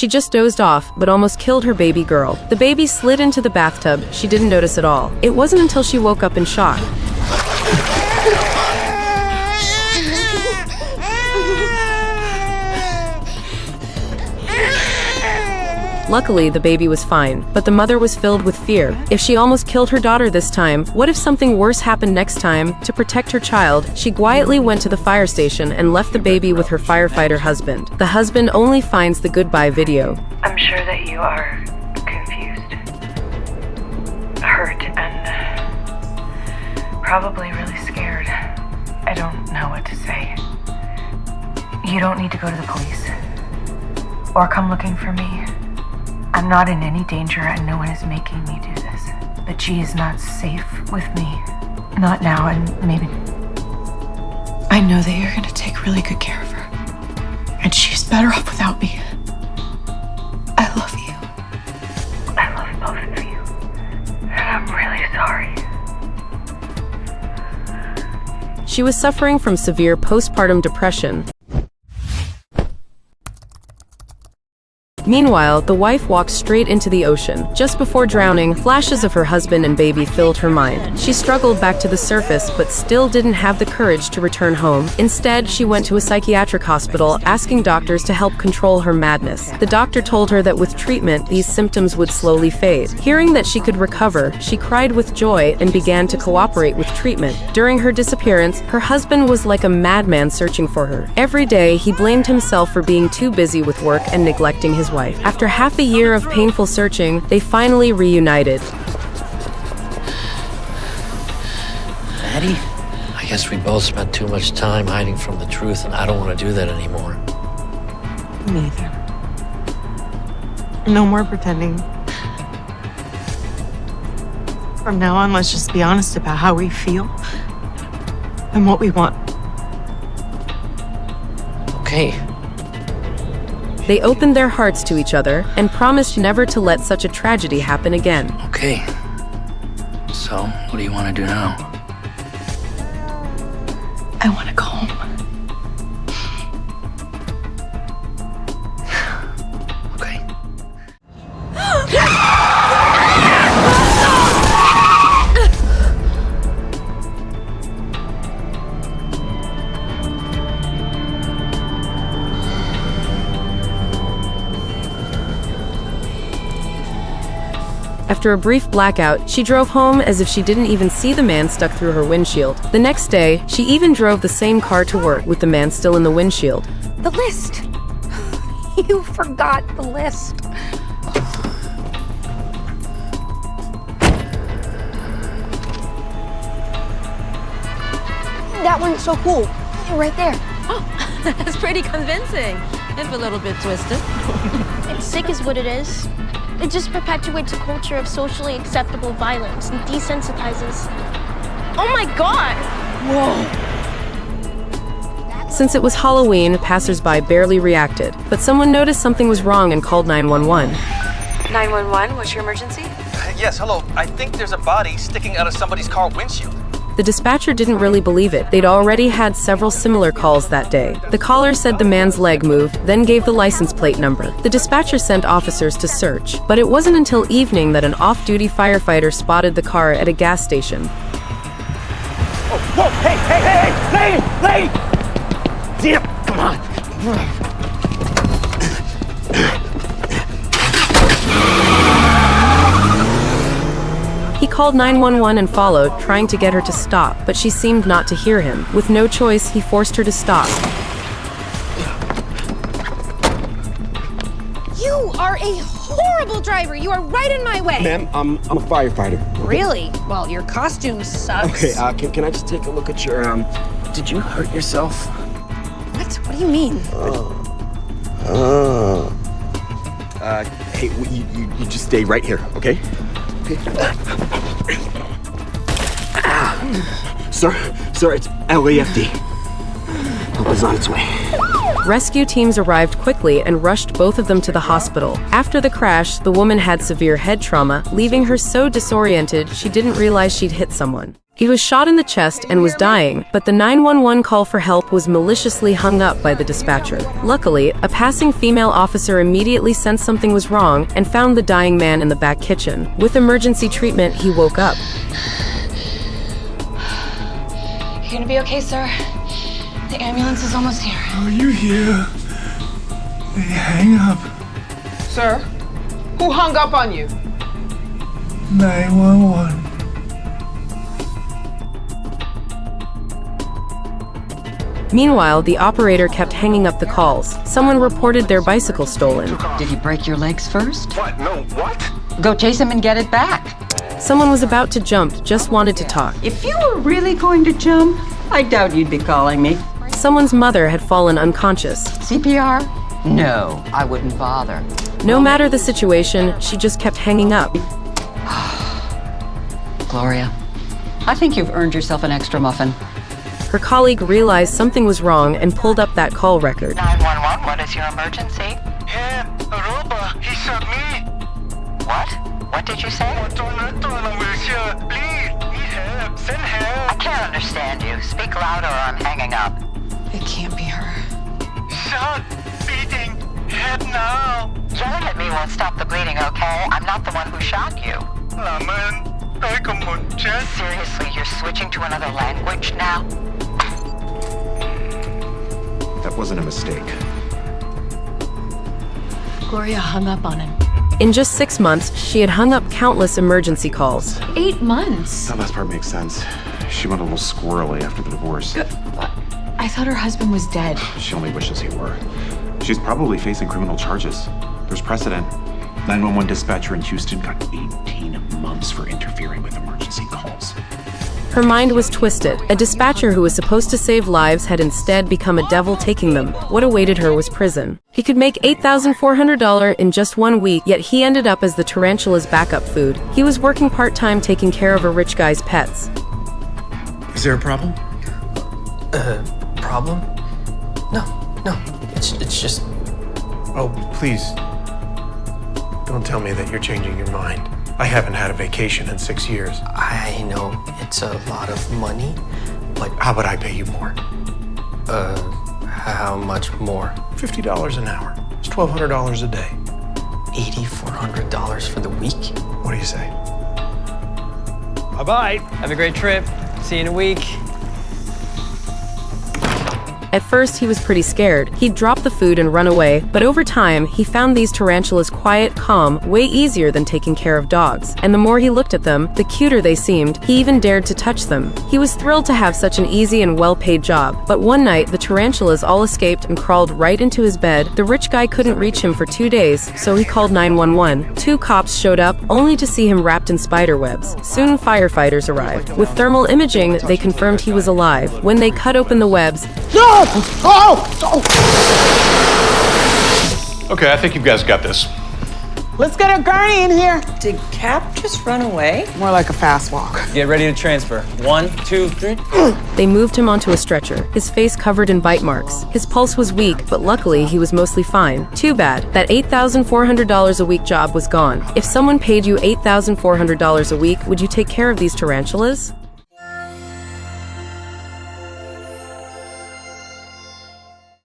She just dozed off, but almost killed her baby girl. The baby slid into the bathtub. She didn't notice at all. It wasn't until she woke up in shock. Luckily, the baby was fine, but the mother was filled with fear. If she almost killed her daughter this time, what if something worse happened next time? To protect her child, she quietly went to the fire station and left the baby with her firefighter husband. The husband only finds the goodbye video. I'm sure that you are confused, hurt, and probably really scared. I don't know what to say. You don't need to go to the police or come looking for me. I'm not in any danger and no one is making me do this. But G is not safe with me. Not now, and maybe... I know that you're gonna take really good care of her. And she's better off without me. I love you. I love both of you. And I'm really sorry. She was suffering from severe postpartum depression. Meanwhile, the wife walked straight into the ocean. Just before drowning, flashes of her husband and baby filled her mind. She struggled back to the surface, but still didn't have the courage to return home. Instead, she went to a psychiatric hospital, asking doctors to help control her madness. The doctor told her that with treatment, these symptoms would slowly fade. Hearing that she could recover, she cried with joy and began to cooperate with treatment. During her disappearance, her husband was like a madman searching for her. Every day, he blamed himself for being too busy with work and neglecting his wife. After half a year of painful searching, they finally reunited. Maddie? I guess we both spent too much time hiding from the truth, and I don't want to do that anymore. Me neither. No more pretending. From now on, let's just be honest about how we feel and what we want. Okay. They opened their hearts to each other and promised never to let such a tragedy happen again. Okay. So, what do you want to do now? I want to go home. Okay. After a brief blackout, she drove home as if she didn't even see the man stuck through her windshield. The next day, she even drove the same car to work with the man still in the windshield. The list! You forgot the list. That one's so cool. Right there. Oh, that's pretty convincing. If a little bit twisted. It's sick is what it is. It just perpetuates a culture of socially acceptable violence and desensitizes. Oh my God! Whoa! Since it was Halloween, passersby barely reacted, but someone noticed something was wrong and called 911. 911, what's your emergency? Yes, hello. I think there's a body sticking out of somebody's car windshield. The dispatcher didn't really believe it. They'd already had several similar calls that day. The caller said the man's leg moved, then gave the license plate number. The dispatcher sent officers to search, but it wasn't until evening that an off-duty firefighter spotted the car at a gas station. Oh, whoa, hey, lady! Zip, come on. He called 911 and followed, trying to get her to stop, but she seemed not to hear him. With no choice, he forced her to stop. You are a horrible driver. You are right in my way. Ma'am, I'm a firefighter. Really? Well, your costume sucks. Okay, can I just take a look at your, did you hurt yourself? What? What do you mean? Hey, you just stay right here, okay? Sir, it's LAFD. Help is on its way. Rescue teams arrived quickly and rushed both of them to the hospital. After the crash, the woman had severe head trauma, leaving her so disoriented she didn't realize she'd hit someone. He was shot in the chest and was dying, but the 911 call for help was maliciously hung up by the dispatcher. Luckily, a passing female officer immediately sensed something was wrong and found the dying man in the back kitchen. With emergency treatment, he woke up. You gonna be okay, sir? The ambulance is almost here. Are you here? They hang up. Sir, who hung up on you? 911. Meanwhile, the operator kept hanging up the calls. Someone reported their bicycle stolen. Did he break your legs first? What? No, what? Go chase him and get it back. Someone was about to jump, just wanted to talk. If you were really going to jump, I doubt you'd be calling me. Someone's mother had fallen unconscious. CPR? No, I wouldn't bother. No matter the situation, she just kept hanging up. Gloria, I think you've earned yourself an extra muffin. Her colleague realized something was wrong and pulled up that call record. 911, what is your emergency? Him, a robber. He shot me. What? What did you say? Please, need help. Send help. I can't understand you. Speak louder or I'm hanging up. It can't be her. Shot, bleeding, head now. Yelling at me won't stop the bleeding, okay? I'm not the one who shot you. Seriously, you're switching to another language now? That wasn't a mistake. Gloria hung up on him. In just 6 months, she had hung up countless emergency calls. 8 months? That last part makes sense. She went a little squirrely after the divorce. I thought her husband was dead. She only wishes he were. She's probably facing criminal charges. There's precedent. 911 dispatcher in Houston got 18 months for interfering with emergency calls. Her mind was twisted. A dispatcher who was supposed to save lives had instead become a devil taking them. What awaited her was prison. He could make $8,400 in just 1 week, yet he ended up as the tarantula's backup food. He was working part-time taking care of a rich guy's pets. Is there a problem? Problem? No. It's just... Oh, please. Don't tell me that you're changing your mind. I haven't had a vacation in 6 years. I know it's a lot of money, but... How about I pay you more? How much more? $50 an hour. It's $1,200 a day. $8,400 for the week? What do you say? Bye-bye. Have a great trip. See you in a week. At first, he was pretty scared. He'd drop the food and run away, but over time, he found these tarantulas quiet, calm, way easier than taking care of dogs. And the more he looked at them, the cuter they seemed. He even dared to touch them. He was thrilled to have such an easy and well-paid job. But one night, the tarantulas all escaped and crawled right into his bed. The rich guy couldn't reach him for 2 days, so he called 911. 2 cops showed up, only to see him wrapped in spider webs. Soon, firefighters arrived. With thermal imaging, they confirmed he was alive. When they cut open the webs, Okay, I think you guys got this. Let's get a gurney in here. Did Cap just run away? More like a fast walk. Get ready to transfer. 1, 2, 3. They moved him onto a stretcher, his face covered in bite marks. His pulse was weak, but luckily he was mostly fine. Too bad, that $8,400 a week job was gone. If someone paid you $8,400 a week, would you take care of these tarantulas?